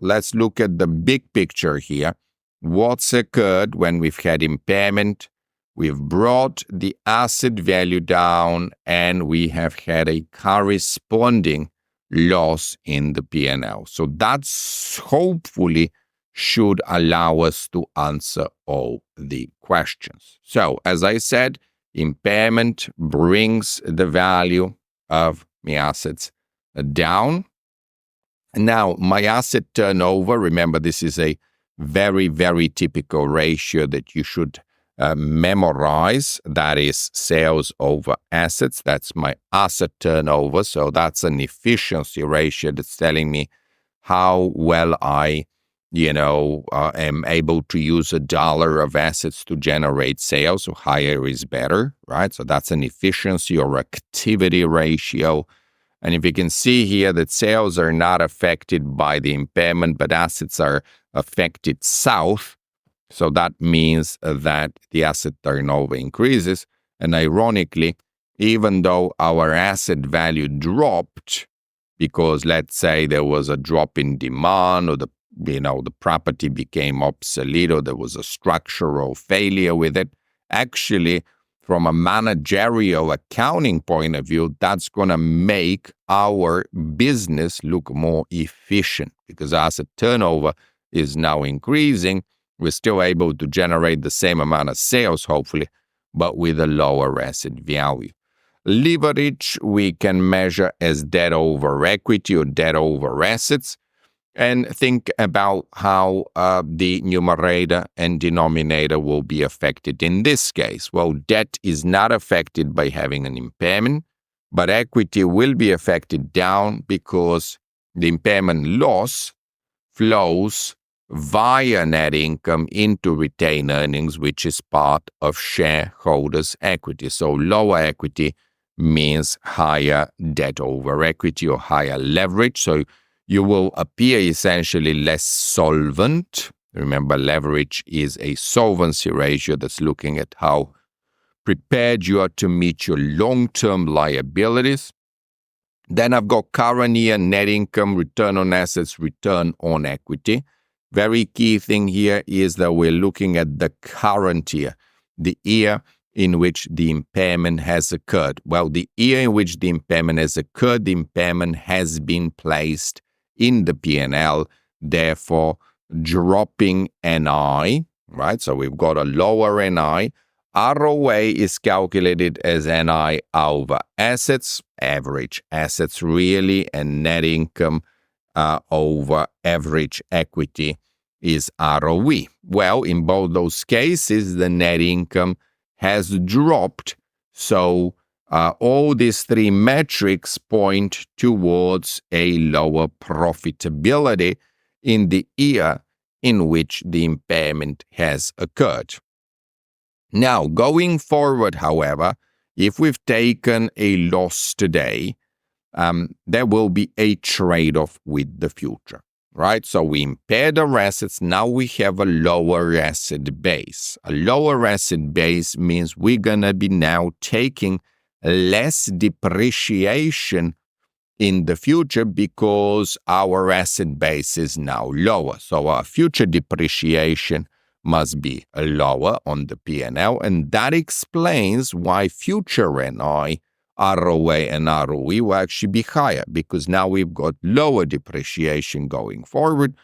let's look at the big picture here. What's occurred when we've had impairment? We've brought the asset value down, and we have had a corresponding loss in the P&L. So that's hopefully should allow us to answer all the questions. So, as I said, impairment brings the value of my assets down. Now, my asset turnover, remember, this is a very, very typical ratio that you should memorize. That is sales over assets. That's my asset turnover. So that's an efficiency ratio that's telling me how well I am able to use $1 of assets to generate sales. So higher is better, right? So that's an efficiency or activity ratio. And if you can see here that sales are not affected by the impairment, but assets are affected south, so that means that the asset turnover increases. And ironically, even though our asset value dropped because, let's say, there was a drop in demand, or the property became obsolete, or there was a structural failure with it, actually, from a managerial accounting point of view, that's going to make our business look more efficient because asset turnover is now increasing. We're still able to generate the same amount of sales, hopefully, but with a lower asset value. Leverage we can measure as debt over equity or debt over assets, and think about how the numerator and denominator will be affected in this case. Well, debt is not affected by having an impairment, but equity will be affected down because the impairment loss flows via net income into retained earnings, which is part of shareholders' equity. So lower equity means higher debt over equity or higher leverage. So you will appear essentially less solvent. Remember, leverage is a solvency ratio that's looking at how prepared you are to meet your long-term liabilities. Then I've got current year net income, return on assets, return on equity. Very key thing here is that we're looking at the current year, the year in which the impairment has occurred. Well, the year in which the impairment has occurred, the impairment has been placed in the P&L, therefore dropping NI, right? So we've got a lower NI. ROA is calculated as NI over assets, average assets really, and net income over average equity is ROE. Well, in both those cases, the net income has dropped. So all these three metrics point towards a lower profitability in the year in which the impairment has occurred. Now, going forward, however, if we've taken a loss today, there will be a trade-off with the future, right? So we impaired our assets. Now we have a lower asset base. A lower asset base means we're going to be now taking less depreciation in the future because our asset base is now lower. So our future depreciation must be lower on the P&L, and that explains why future NI, ROA, and ROE will actually be higher because now we've got lower depreciation going forward,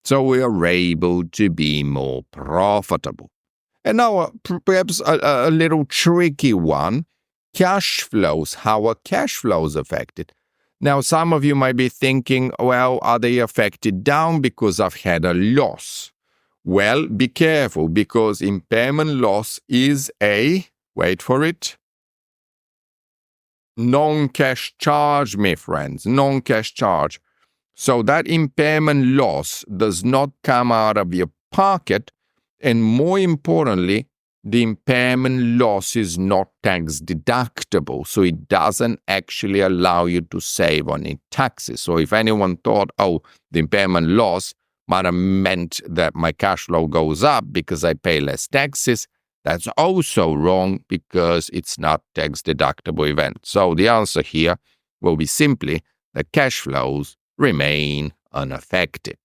so we are able to be more profitable. And now perhaps a little tricky one, cash flows. How are cash flows affected? Now, some of you might be thinking, well, are they affected down because I've had a loss? Well, be careful because impairment loss is a, wait for it, non-cash charge, my friends, non-cash charge. So that impairment loss does not come out of your pocket, and more importantly, the impairment loss is not tax deductible, so it doesn't actually allow you to save on it taxes. So if anyone thought, oh, the impairment loss might have meant that my cash flow goes up because I pay less taxes, that's also wrong because it's not tax deductible event. So the answer here will be simply that cash flows remain unaffected.